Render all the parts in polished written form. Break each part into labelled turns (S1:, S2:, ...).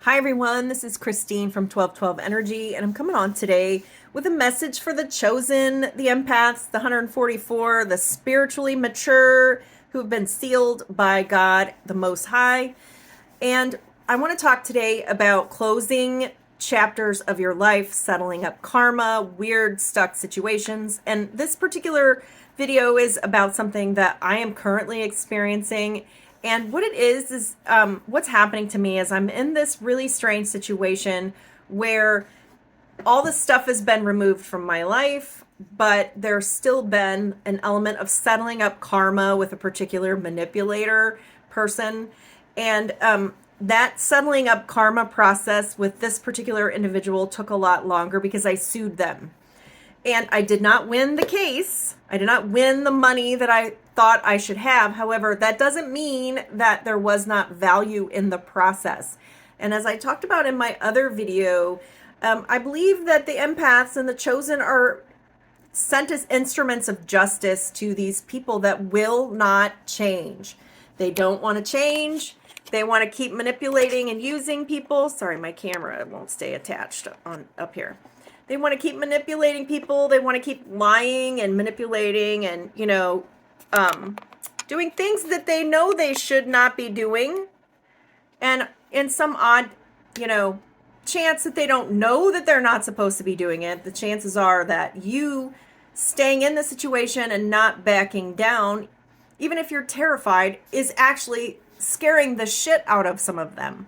S1: Hi everyone, this is Christine from 1212 Energy, and I'm coming on today with a message for the chosen, the empaths, the 144, the spiritually mature who have been sealed by God, the Most High. And I want to talk today about closing chapters of your life, settling up karma, weird stuck situations. And this particular video is about something that I am currently experiencing. And what it is what's happening to me is I'm in this really strange situation where all the stuff has been removed from my life, but there's still been an element of settling up karma with a particular manipulator person. And that settling up karma process with this particular individual took a lot longer because I sued them. And I did not win the case. I did not win the money that I thought I should have. However, that doesn't mean that there was not value in the process. And as I talked about in my other video, I believe that the empaths and the chosen are sent as instruments of justice to these people that will not change. They don't want to change. They want to keep manipulating and using people. Sorry, my camera won't stay attached on up here. They want to keep manipulating people. They want to keep lying and manipulating and, doing things that they know they should not be doing. And in some odd, chance that they don't know that they're not supposed to be doing it, the chances are that you staying in the situation and not backing down, even if you're terrified, is actually scaring the shit out of some of them.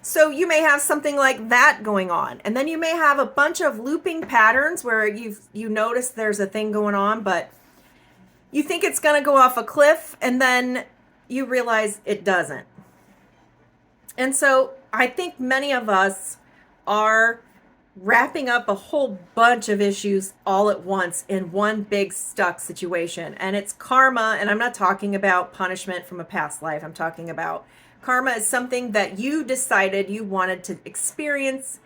S1: So you may have something like that going on. And then you may have a bunch of looping patterns where you notice there's a thing going on, but you think it's going to go off a cliff, and then you realize it doesn't. And so I think many of us are wrapping up a whole bunch of issues all at once in one big stuck situation. And it's karma, and I'm not talking about punishment from a past life. I'm talking about karma is something that you decided you wanted to experience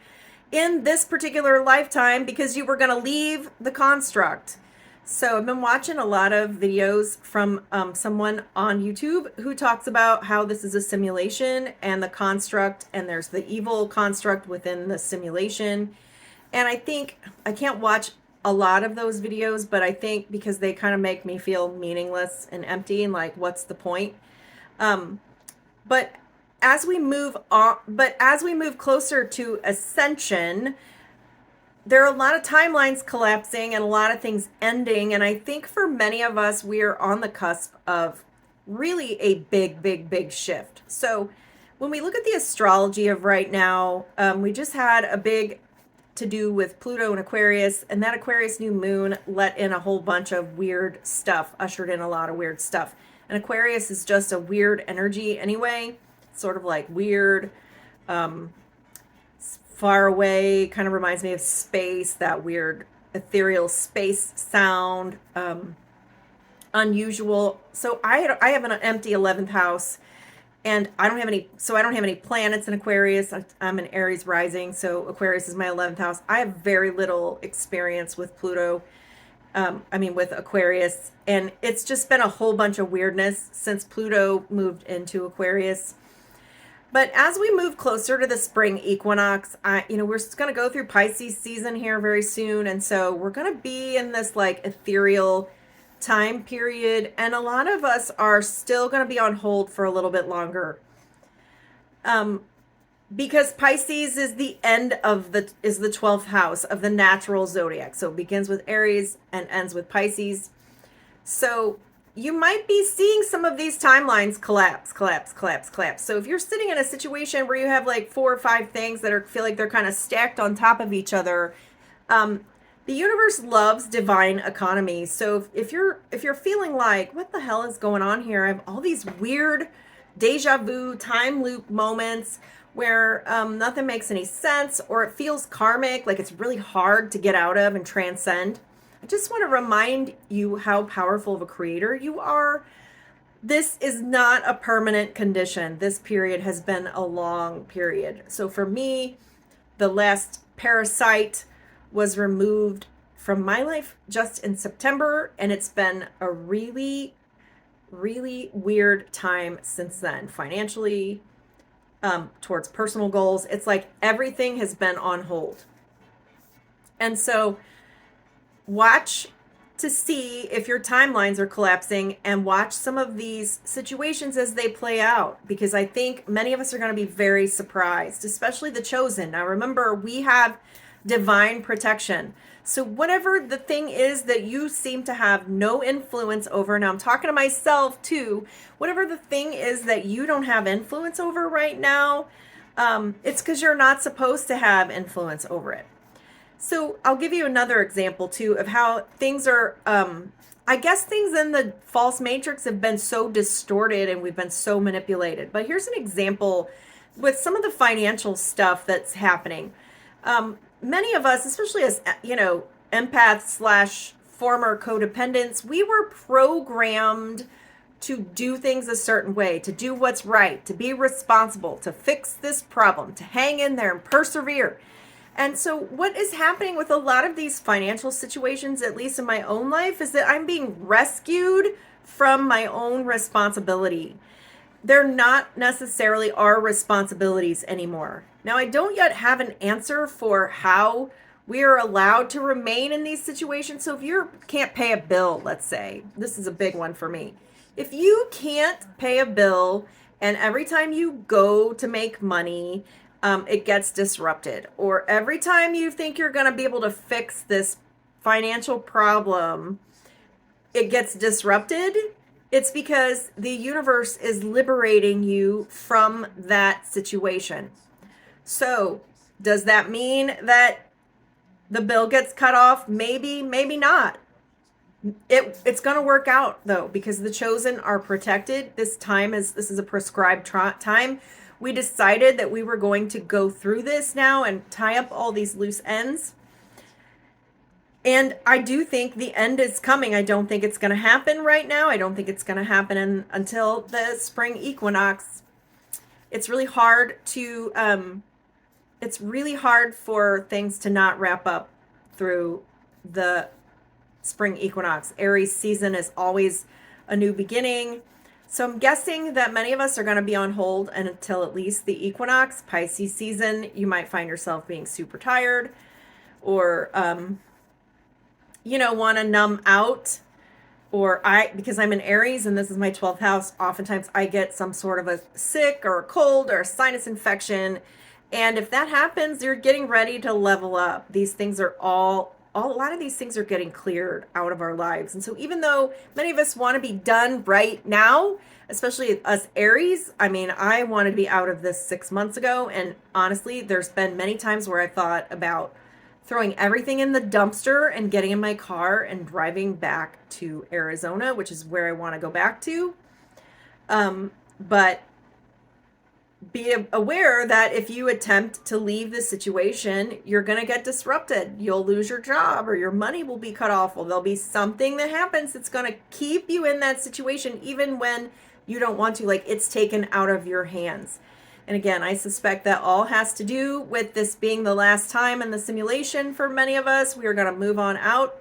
S1: in this particular lifetime because you were going to leave the construct. So I've been watching a lot of videos from someone on YouTube who talks about how this is a simulation and the construct, and there's the evil construct within the simulation. And I think I can't watch a lot of those videos, but I think because they kind of make me feel meaningless and empty and like, what's the point? But as we move closer to ascension, there are a lot of timelines collapsing and a lot of things ending. And I think for many of us, we are on the cusp of really a big, big, big shift. So when we look at the astrology of right now, we just had a big to do with Pluto and Aquarius, and that Aquarius new moon let in a whole bunch of weird stuff, ushered in a lot of weird stuff. And Aquarius is just a weird energy anyway, sort of like weird, far away, kind of reminds me of space, that weird ethereal space sound, unusual. So I have an empty 11th house, and I don't have any planets in Aquarius. I'm an Aries rising, so Aquarius is my 11th house. I have very little experience with Pluto. With Aquarius, and it's just been a whole bunch of weirdness since Pluto moved into Aquarius. But as we move closer to the spring equinox, we're going to go through Pisces season here very soon. And so we're going to be in this like ethereal time period. And a lot of us are still going to be on hold for a little bit longer. Because Pisces is the end of the 12th house of the natural zodiac. So it begins with Aries and ends with Pisces. So you might be seeing some of these timelines collapse. So if you're sitting in a situation where you have like 4 or 5 things that feel like they're kind of stacked on top of each other, the universe loves divine economy. So if you're feeling like, what the hell is going on here? I have all these weird deja vu time loop moments where nothing makes any sense, or it feels karmic, like it's really hard to get out of and transcend. I just want to remind you how powerful of a creator you are. This is not a permanent condition. This period has been a long period. So for me, the last parasite was removed from my life just in September, and it's been a really, really weird time since then, financially, towards personal goals. It's like everything has been on hold. And so watch to see if your timelines are collapsing, and watch some of these situations as they play out, because I think many of us are going to be very surprised, especially the chosen. Now remember, we have divine protection. So whatever the thing is that you seem to have no influence over, now I'm talking to myself too, whatever the thing is that you don't have influence over right now, it's because you're not supposed to have influence over it. So I'll give you another example too of how things are, I guess things in the false matrix have been so distorted and we've been so manipulated. But here's an example with some of the financial stuff that's happening. Many of us, especially as, empaths slash former codependents, we were programmed to do things a certain way, to do what's right, to be responsible, to fix this problem, to hang in there and persevere. And so what is happening with a lot of these financial situations, at least in my own life, is that I'm being rescued from my own responsibility. They're not necessarily our responsibilities anymore. Now, I don't yet have an answer for how we are allowed to remain in these situations. So if you can't pay a bill, let's say, this is a big one for me. If you can't pay a bill and every time you go to make money, it gets disrupted, or every time you think you're going to be able to fix this financial problem, it gets disrupted, it's because the universe is liberating you from that situation. So does that mean that the bill gets cut off? Maybe, maybe not. It's going to work out though, because the chosen are protected. This is a prescribed time. We decided that we were going to go through this now and tie up all these loose ends. And I do think the end is coming. I don't think it's going to happen right now. I don't think it's going to happen until the spring equinox. It's really hard for things to not wrap up through the spring equinox. Aries season is always a new beginning. So I'm guessing that many of us are going to be on hold until at least the equinox. Pisces season, you might find yourself being super tired, or, want to numb out. Or because I'm in Aries and this is my 12th house, oftentimes I get some sort of a sick or a cold or a sinus infection. And if that happens, you're getting ready to level up. These things are a lot of these things are getting cleared out of our lives. And so even though many of us want to be done right now, especially us Aries, I wanted to be out of this 6 months ago. And honestly, there's been many times where I thought about throwing everything in the dumpster and getting in my car and driving back to Arizona, which is where I want to go back to. But be aware that if you attempt to leave the situation, you're going to get disrupted. You'll lose your job, or your money will be cut off, or there'll be something that happens that's going to keep you in that situation even when you don't want to, like it's taken out of your hands. And again, I suspect that all has to do with this being the last time in the simulation for many of us. We are going to move on out.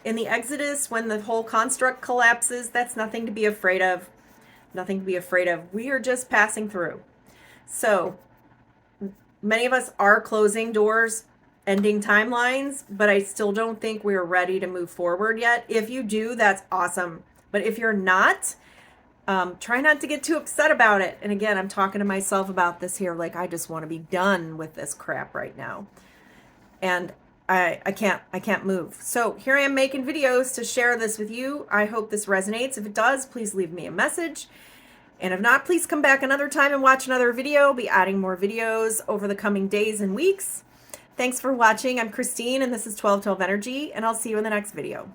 S1: In the Exodus, when the whole construct collapses, that's nothing to be afraid of. Nothing to be afraid of. We are just passing through. So many of us are closing doors, ending timelines, but I still don't think we're ready to move forward yet. If you do, that's awesome. But if you're not, try not to get too upset about it. And again, I'm talking to myself about this here. Like, I just want to be done with this crap right now. And I can't move. So here I am making videos to share this with you. I hope this resonates. If it does, please leave me a message. And if not, please come back another time and watch another video. I'll be adding more videos over the coming days and weeks. Thanks for watching. I'm Christine, and this is 1212 Energy, and I'll see you in the next video.